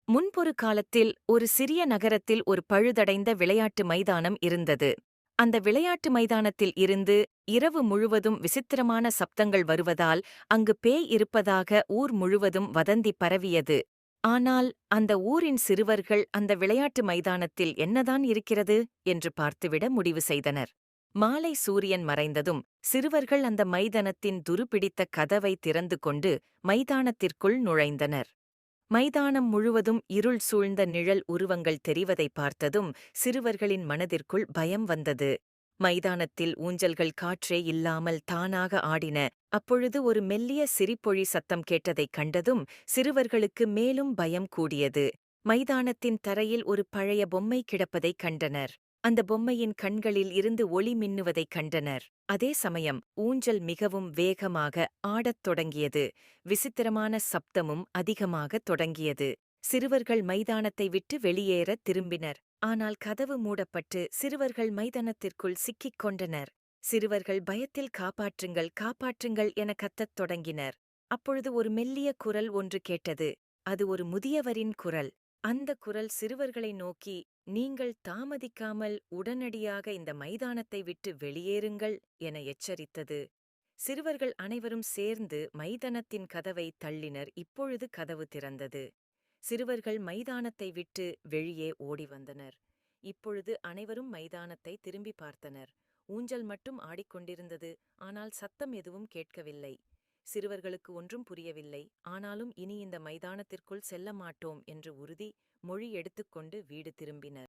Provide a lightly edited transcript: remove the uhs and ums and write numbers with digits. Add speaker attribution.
Speaker 1: முன்பொரு காலத்தில் ஒரு சிறிய நகரத்தில் ஒரு பழுதடைந்த விளையாட்டு மைதானம் இருந்தது. அந்த விளையாட்டு மைதானத்தில் இருந்து இரவு முழுவதும் விசித்திரமான சப்தங்கள் வருவதால் அங்கு பேய் இருப்பதாக ஊர் முழுவதும் வதந்தி பரவியது. ஆனால் அந்த ஊரின் சிறுவர்கள் அந்த விளையாட்டு மைதானத்தில் என்னதான் இருக்கிறது என்று பார்த்துவிட முடிவு செய்தனர். மாலை சூரியன் மறைந்ததும் சிறுவர்கள் அந்த மைதானத்தின் துருப்பிடித்த கதவை திறந்து கொண்டு மைதானத்திற்குள் நுழைந்தனர். மைதானம் முழுவதும் இருள் சூழ்ந்த நிழல் உருவங்கள் தெரிவதை பார்த்ததும் சிறுவர்களின் மனதிற்குள் பயம் வந்தது. மைதானத்தில் ஊஞ்சல்கள் காற்றே இல்லாமல் தானாக ஆடின. அப்பொழுது ஒரு மெல்லிய சிரிப்பொழி சத்தம் கேட்டதைக் கண்டதும் சிறுவர்களுக்கு மேலும் பயம் கூடியது. மைதானத்தின் தரையில் ஒரு பழைய பொம்மை கிடப்பதைக் கண்டனர். அந்த பொம்மையின் கண்களில் இருந்து ஒளி மின்னுவதைக் கண்டனர். அதே சமயம் ஊஞ்சல் மிகவும் வேகமாக ஆடத் தொடங்கியது. விசித்திரமான சப்தமும் அதிகமாகத் தொடங்கியது. சிறுவர்கள் மைதானத்தை விட்டு வெளியேறத் திரும்பினர். ஆனால் கதவு மூடப்பட்டு சிறுவர்கள் மைதானத்திற்குள் சிக்கிக் கொண்டனர். சிறுவர்கள் பயத்தில் காப்பாற்றுங்கள் காப்பாற்றுங்கள் என கத்தத் தொடங்கினர். அப்பொழுது ஒரு மெல்லிய குரல் ஒன்று கேட்டது. அது ஒரு முதியவரின் குரல். அந்த குரல் சிறுவர்களை நோக்கி, நீங்கள் தாமதிக்காமல் உடனடியாக இந்த மைதானத்தை விட்டு வெளியேறுங்கள் என எச்சரித்தது. சிறுவர்கள் அனைவரும் சேர்ந்து மைதானத்தின் கதவை தள்ளினர். இப்பொழுது கதவு திறந்தது. சிறுவர்கள் மைதானத்தை விட்டு வெளியே ஓடி வந்தனர். இப்பொழுது அனைவரும் மைதானத்தை திரும்பி பார்த்தனர். ஊஞ்சல் மட்டும் ஆடிக்கொண்டிருந்தது. ஆனால் சத்தம் எதுவும் கேட்கவில்லை. சிறுவர்களுக்கு ஒன்றும் புரியவில்லை. ஆனாலும் இனி இந்த மைதானத்திற்குள் செல்ல மாட்டோம் என்று உறுதி மொழி எடுத்துக்கொண்டு வீடு திரும்பினர்.